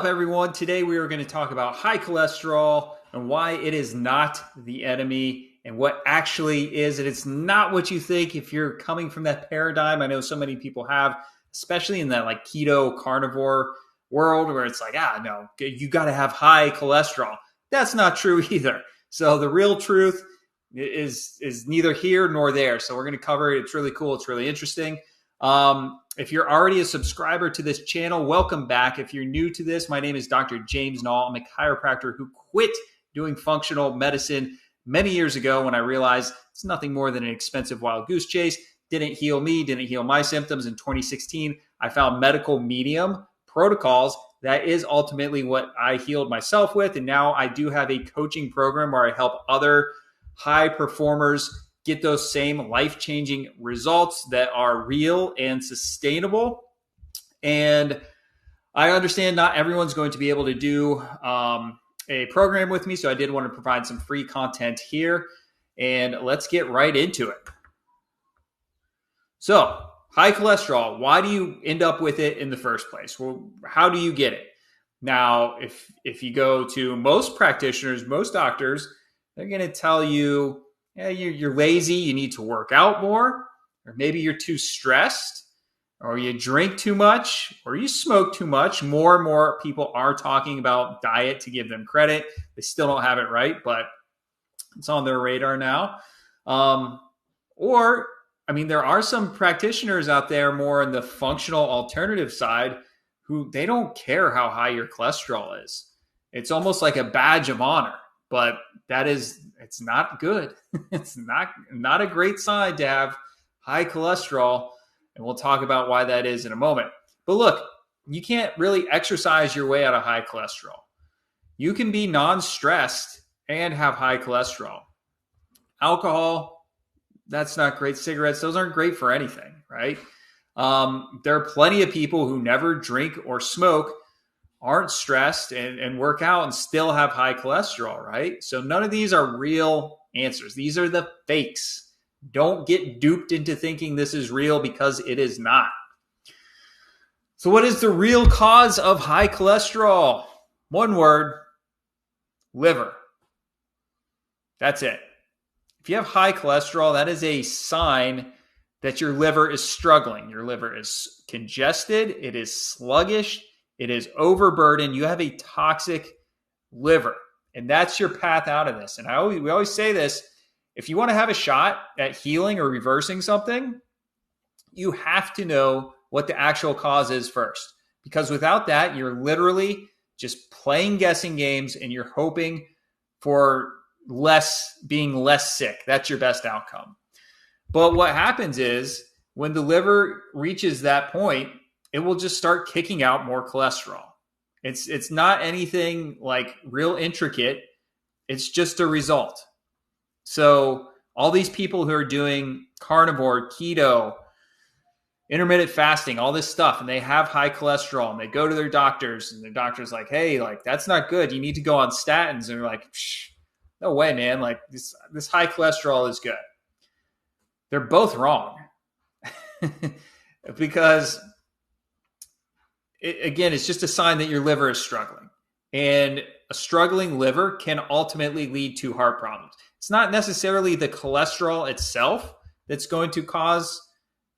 Everyone? Today we are going to talk about high cholesterol and why it is not the enemy and what actually is. And it's not what you think if you're coming from that paradigm. I know so many people have, especially in that like keto carnivore world where it's like, no, you got to have high cholesterol. That's not true either. So the real truth is neither here nor there. So we're going to cover it. It's really cool. It's really interesting. If you're already a subscriber to this channel, welcome back. If you're new to this, my name is Dr. James Nall. I'm a chiropractor who quit doing functional medicine many years ago when I realized it's nothing more than an expensive wild goose chase. Didn't heal me, didn't heal my symptoms. In 2016, I found medical medium protocols. That is ultimately what I healed myself with. And now I do have a coaching program where I help other high performers get those same life-changing results that are real and sustainable. And I understand not everyone's going to be able to do a program with me, so I did want to provide some free content here. And let's get right into it. So, high cholesterol, why do you end up with it in the first place? Well, how do you get it? Now, if you go to most practitioners, most doctors, they're going to tell you, you're lazy, you need to work out more, or maybe you're too stressed, or you drink too much, or you smoke too much. More and more people are talking about diet to give them credit. They still don't have it right, but it's on their radar now. There are some practitioners out there more on the functional alternative side who they don't care how high your cholesterol is. It's almost like a badge of honor. But it's not good. It's not a great sign to have high cholesterol. And we'll talk about why that is in a moment. But look, you can't really exercise your way out of high cholesterol. You can be non-stressed and have high cholesterol. Alcohol, that's not great. Cigarettes, those aren't great for anything, right? There are plenty of people who never drink or smoke, aren't stressed and work out and still have high cholesterol, right? So none of these are real answers. These are the fakes. Don't get duped into thinking this is real because it is not. So what is the real cause of high cholesterol? One word, liver. That's it. If you have high cholesterol, that is a sign that your liver is struggling. Your liver is congested. It is sluggish. It is overburdened. You have a toxic liver, and that's your path out of this. And we always say this, if you want to have a shot at healing or reversing something, you have to know what the actual cause is first. Because without that, you're literally just playing guessing games and you're hoping for being less sick. That's your best outcome. But what happens is when the liver reaches that point, it will just start kicking out more cholesterol. It's not anything like real intricate. It's just a result. So all these people who are doing carnivore, keto, intermittent fasting, all this stuff, and they have high cholesterol, and they go to their doctors, and the doctor's like, hey, like that's not good. You need to go on statins. And they're like, no way, man. Like this high cholesterol is good. They're both wrong. Because it's just a sign that your liver is struggling. And a struggling liver can ultimately lead to heart problems. It's not necessarily the cholesterol itself that's going to cause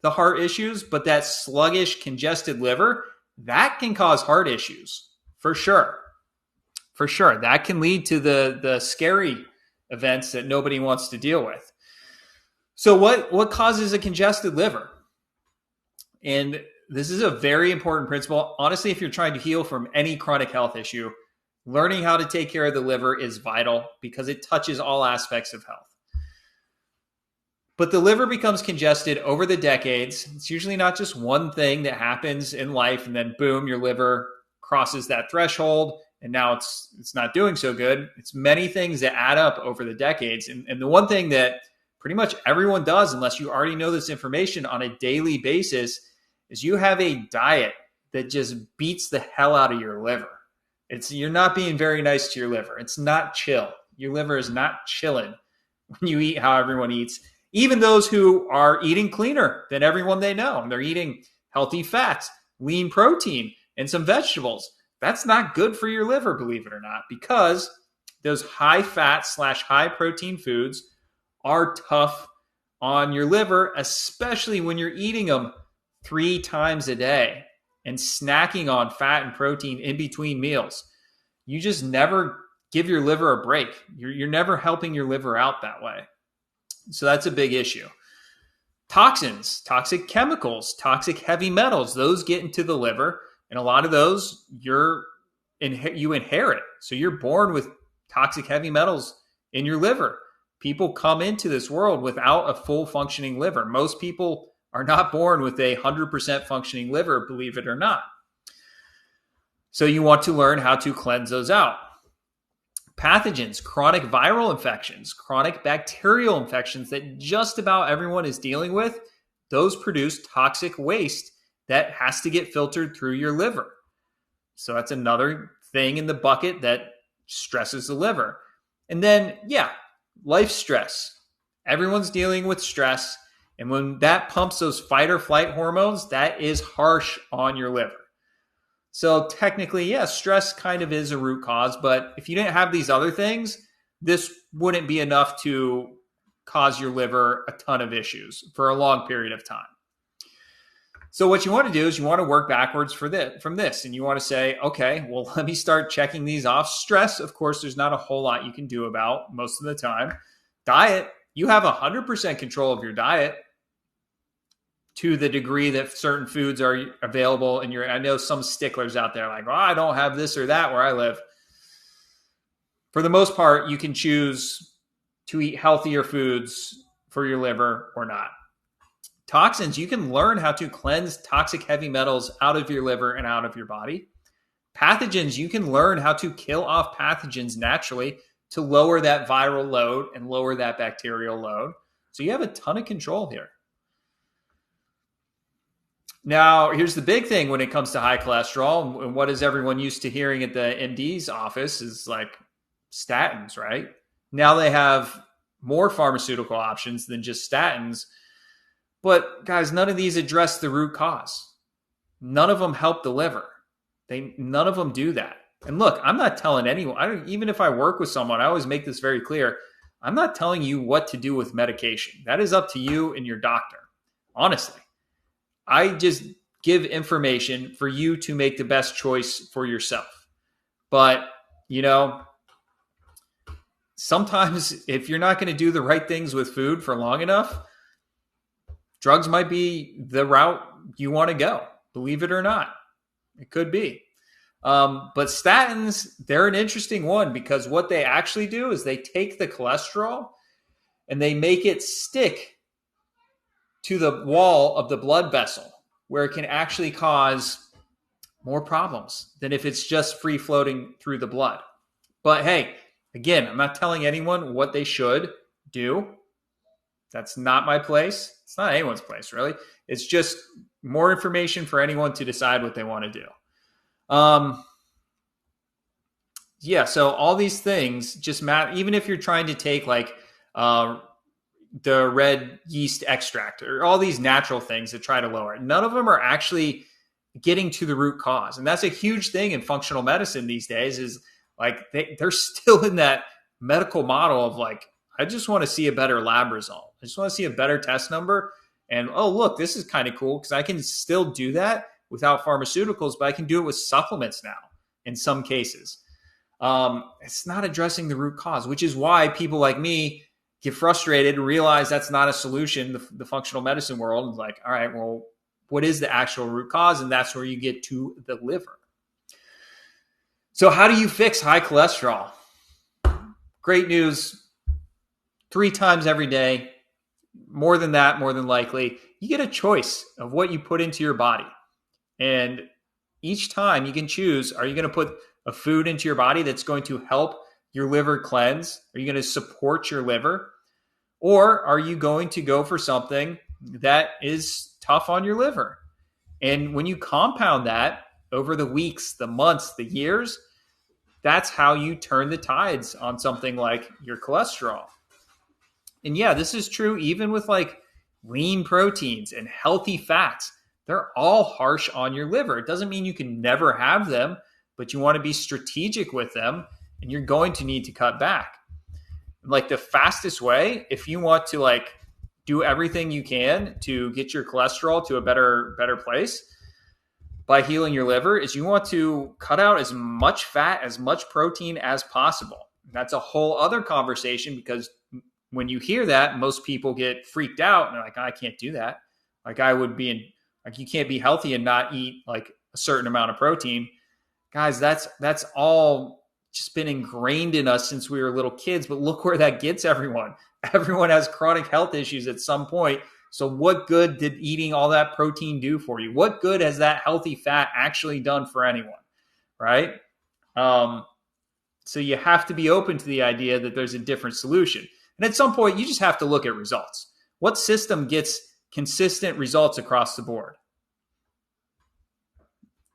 the heart issues, but that sluggish, congested liver, that can cause heart issues for sure. For sure. That can lead to the scary events that nobody wants to deal with. So what causes a congested liver? And this is a very important principle. Honestly, if you're trying to heal from any chronic health issue, learning how to take care of the liver is vital because it touches all aspects of health. But the liver becomes congested over the decades. It's usually not just one thing that happens in life and then boom, your liver crosses that threshold and now it's not doing so good. It's many things that add up over the decades. And the one thing that pretty much everyone does, unless you already know this information on a daily basis, is you have a diet that just beats the hell out of your liver. You're not being very nice to your liver. It's not chill. Your liver is not chilling when you eat how everyone eats. Even those who are eating cleaner than everyone they know. And they're eating healthy fats, lean protein, and some vegetables. That's not good for your liver, believe it or not, because those high fat / high protein foods are tough on your liver, especially when you're eating them 3 times a day and snacking on fat and protein in between meals. You just never give your liver a break. You're never helping your liver out that way. So that's a big issue. Toxins, toxic chemicals, toxic heavy metals, those get into the liver. And a lot of those you inherit. So you're born with toxic heavy metals in your liver. People come into this world without a full functioning liver. Most people are not born with a 100% functioning liver, believe it or not. So you want to learn how to cleanse those out. Pathogens, chronic viral infections, chronic bacterial infections that just about everyone is dealing with, those produce toxic waste that has to get filtered through your liver. So that's another thing in the bucket that stresses the liver. And then, life stress. Everyone's dealing with stress. And when that pumps those fight or flight hormones, that is harsh on your liver. So technically, stress kind of is a root cause. But if you didn't have these other things, this wouldn't be enough to cause your liver a ton of issues for a long period of time. So what you want to do is you want to work backwards from this. And you want to say, okay, well, let me start checking these off. Stress, of course, there's not a whole lot you can do about most of the time. Diet, you have 100% control of your diet to the degree that certain foods are available. And I know some sticklers out there like, I don't have this or that where I live. For the most part, you can choose to eat healthier foods for your liver or not. Toxins, you can learn how to cleanse toxic heavy metals out of your liver and out of your body. Pathogens, you can learn how to kill off pathogens naturally to lower that viral load and lower that bacterial load. So you have a ton of control here. Now, here's the big thing when it comes to high cholesterol, and what is everyone used to hearing at the MD's office is like statins, right? Now they have more pharmaceutical options than just statins. But guys, none of these address the root cause. None of them help the liver. None of them do that. And look, I'm not telling anyone, even if I work with someone, I always make this very clear. I'm not telling you what to do with medication. That is up to you and your doctor. Honestly, I just give information for you to make the best choice for yourself. But, sometimes if you're not going to do the right things with food for long enough, drugs might be the route you want to go, believe it or not. It could be. But statins, they're an interesting one because what they actually do is they take the cholesterol and they make it stick to the wall of the blood vessel where it can actually cause more problems than if it's just free floating through the blood. But hey, again, I'm not telling anyone what they should do. That's not my place. It's not anyone's place, really. It's just more information for anyone to decide what they want to do. So all these things just matter. Even if you're trying to take like the red yeast extract or all these natural things that try to lower it, none of them are actually getting to the root cause. And that's a huge thing in functional medicine these days is like they're still in that medical model of like, I just want to see a better lab result. I just want to see a better test number. And, oh, look, this is kind of cool because I can still do that without pharmaceuticals, but I can do it with supplements now in some cases. It's not addressing the root cause, which is why people like me get frustrated and realize that's not a solution. The functional medicine world is like, all right, well, what is the actual root cause? And that's where you get to the liver. So how do you fix high cholesterol? Great news. 3 times every day, more than that, more than likely, you get a choice of what you put into your body. And each time you can choose, are you going to put a food into your body that's going to help your liver cleanse? Are you going to support your liver? Or are you going to go for something that is tough on your liver? And when you compound that over the weeks, the months, the years, that's how you turn the tides on something like your cholesterol. And yeah, this is true even with like lean proteins and healthy fats. They're all harsh on your liver. It doesn't mean you can never have them, but you want to be strategic with them, and you're going to need to cut back. Like the fastest way, if you want to like do everything you can to get your cholesterol to a better place by healing your liver, is you want to cut out as much fat, as much protein as possible. That's a whole other conversation, because when you hear that, most people get freaked out and they're like, I can't do that. Like I would be in, like, you can't be healthy and not eat like a certain amount of protein. Guys, that's all just been ingrained in us since we were little kids, but look where that gets everyone. Everyone has chronic health issues at some point. So what good did eating all that protein do for you? What good has that healthy fat actually done for anyone, right? So you have to be open to the idea that there's a different solution. And at some point, you just have to look at results. What system gets consistent results across the board?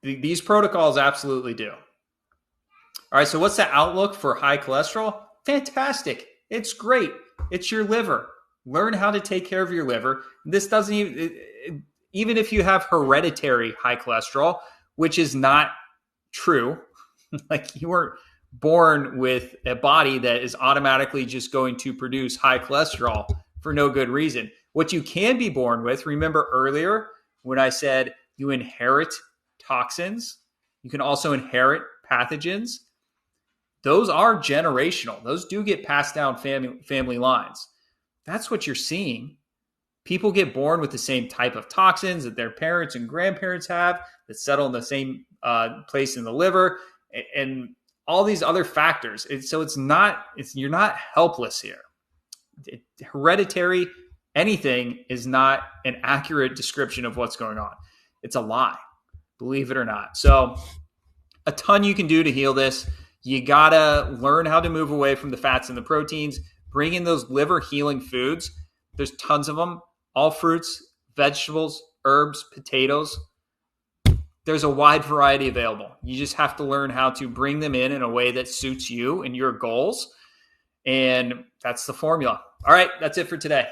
These protocols absolutely do. All right, so what's the outlook for high cholesterol? Fantastic. It's great. It's your liver. Learn how to take care of your liver. This doesn't even if you have hereditary high cholesterol, which is not true, like you weren't born with a body that is automatically just going to produce high cholesterol for no good reason. What you can be born with, remember earlier when I said you inherit toxins, you can also inherit pathogens. Those are generational. Those do get passed down family lines. That's what you're seeing. People get born with the same type of toxins that their parents and grandparents have that settle in the same place in the liver and all these other factors. You're not helpless here. Hereditary, anything is not an accurate description of what's going on. It's a lie, believe it or not. So a ton you can do to heal this. You gotta learn how to move away from the fats and the proteins. Bring in those liver healing foods. There's tons of them. All fruits, vegetables, herbs, potatoes. There's a wide variety available. You just have to learn how to bring them in a way that suits you and your goals. And that's the formula. All right, that's it for today.